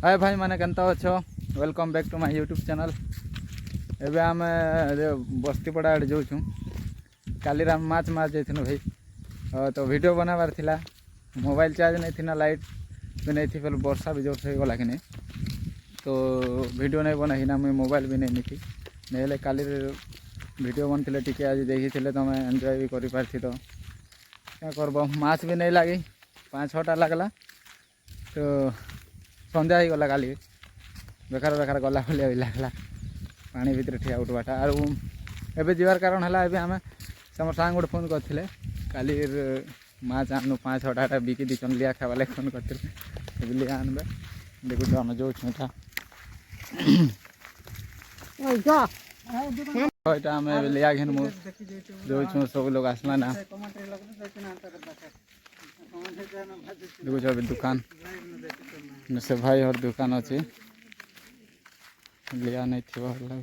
हाय भाई मैंने केनता अच्छो welcome back to my YouTube channel. एबे आम बस्ती पड़ा आड़े जाऊँ काली माछ मार जाइनु भाई तो वीडियो बनाबार थिला मोबाइल चार्ज नहीं थी लाइट भी नहीं थी पहले वर्षा भी जोर से गला कि नहीं तो वीडियो नहीं बनाई ना मुझे मोबाइल भी नहीं थी नहीं काली वीडियो बनते टी आज देखी तुम एंजॉय भी कर पारि तो क्या करब माछ भी नहीं लगी 5-6टा लगला तो सन्ध्या हो गला काली बेकार बेकार गला भलिया भी लगला पानी भितर ठिया उठवाटा और एबे जीवार कारण है एबे आम से सांग गोटे फोन करते काली माछ आनु 5-6टा बिकी दीचन लिया खावा लगे फोन करते लिया आनबे देखुच हम जो आम लिया घेन जो सब लोग आसला ना देखुच अभी दुकान से भाई और दुकान अच्छे लिया नहीं थी लगे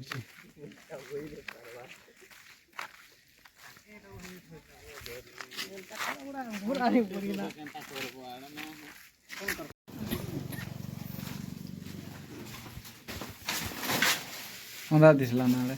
अंधा दिसला ना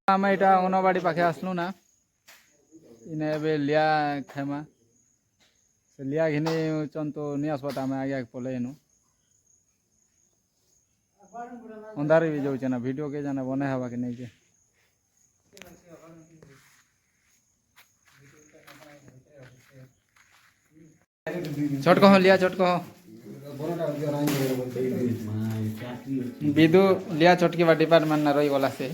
आम यहाँ अंगनवाड़ी पाखे आसलु ना इने ए लिया खेमा से लिया घिनी चन तो नहीं आसपा आम आगे आगे पलैनु अंधार भी जाऊे ना वीडियो के जाना बना हवा कि नहीं के चट कह लिया चट कह विदु लिया चटकी बा डिपार्टमेंट ना रही गला से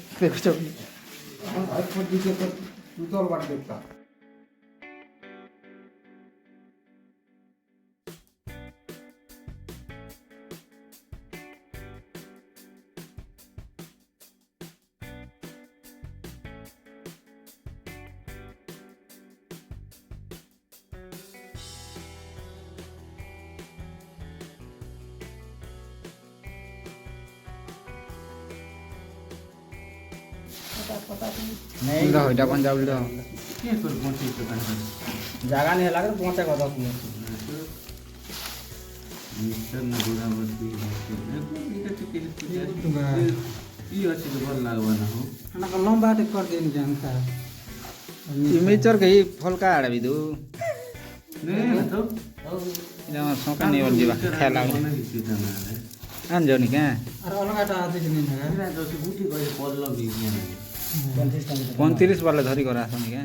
नहीं होइटा कौन जाउल दो जगह नहीं लगे पहुंचे कदा मिस्टर ना बुरा बस्ती ई अछि तो भल लागबा ना हो खाना का लंबा टे कर देन जानता इमेचर के फल का आड़े बिदु नहीं तो इना सोका नहीं बोल जीवा खेला आन जोनी के अरे अलगाटा आते नहीं है ना तो बूटी को पदल भी 35 वाले धरी करा आसनी के